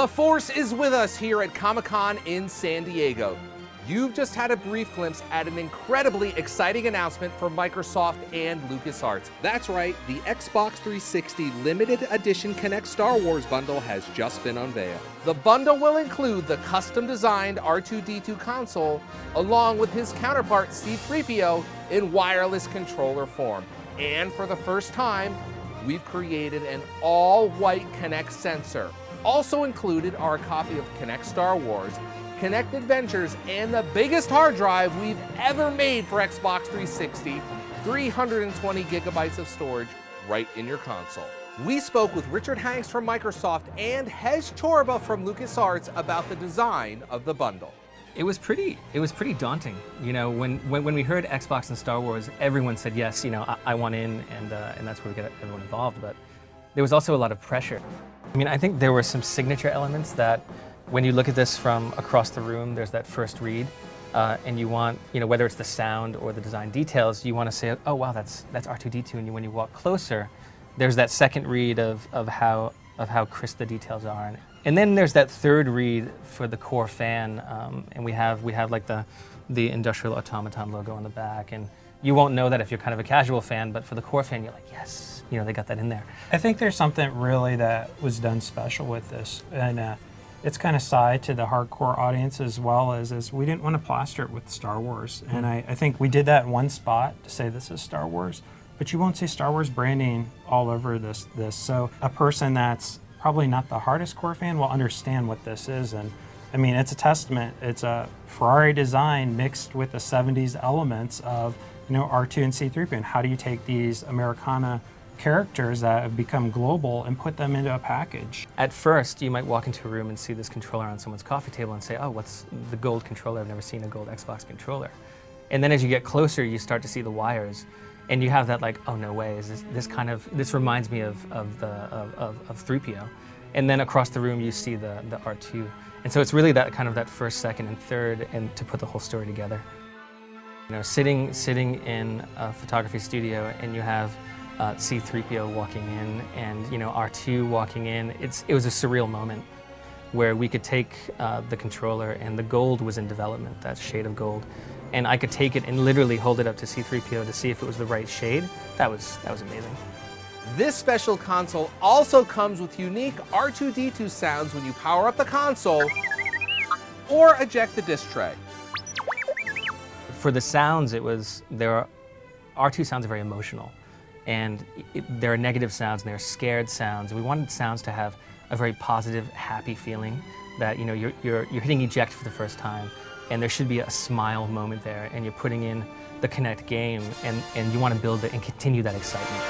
The Force is with us here at Comic-Con in San Diego. You've just had a brief glimpse at an incredibly exciting announcement from Microsoft and LucasArts. That's right, the Xbox 360 Limited Edition Kinect Star Wars bundle has just been unveiled. The bundle will include the custom-designed R2-D2 console, along with his counterpart C-3PO in wireless controller form. And for the first time, we've created an all-white Kinect sensor. Also included are a copy of Kinect Star Wars, Kinect Adventures, and the biggest hard drive we've ever made for Xbox 360, 320 gigabytes of storage right in your console. We spoke with Richard Hanks from Microsoft and Hez Chorba from LucasArts about the design of the bundle. It was pretty daunting. You know, when we heard Xbox and Star Wars, everyone said yes. You know, I want in, and that's where we get everyone involved. But there was also a lot of pressure. I mean, I think there were some signature elements that, when you look at this from across the room, there's that first read, and you want, you know, whether it's the sound or the design details, you want to say, oh wow, that's R2-D2, and when you walk closer, there's that second read of how crisp the details are, and then there's that third read for the core fan, and we have like the Industrial Automaton logo on the back, and you won't know that if you're kind of a casual fan, but for the core fan, you're like, yes, you know, they got that in there. I think there's something really that was done special with this, and it's kind of side to the hardcore audience as well as we didn't want to plaster it with Star Wars. And I think we did that in one spot to say this is Star Wars, but you won't see Star Wars branding all over this. So a person that's probably not the hardest core fan will understand what this is. And I mean, it's a testament. It's a Ferrari design mixed with the 70s elements of, you know, R2 and C-3PO. And how do you take these Americana characters that have become global and put them into a package? At first, you might walk into a room and see this controller on someone's coffee table and say, oh, what's the gold controller? I've never seen a gold Xbox controller. And then as you get closer, you start to see the wires, and you have that like, oh no way, is this reminds me of 3PO. And then across the room, you see the R2. And so it's really that kind of that first, second, and third, and to put the whole story together. You know, sitting in a photography studio, and you have C-3PO walking in, and you know, R2 walking in. It was a surreal moment where we could take the controller, and the gold was in development, that shade of gold, and I could take it and literally hold it up to C-3PO to see if it was the right shade. That was amazing. This special console also comes with unique R2-D2 sounds when you power up the console or eject the disc tray. For the sounds, R2 sounds are very emotional. And there are negative sounds and there are scared sounds. We wanted sounds to have a very positive, happy feeling that, you know, you're hitting eject for the first time, and there should be a smile moment there, and you're putting in the Kinect game, and you want to build it and continue that excitement.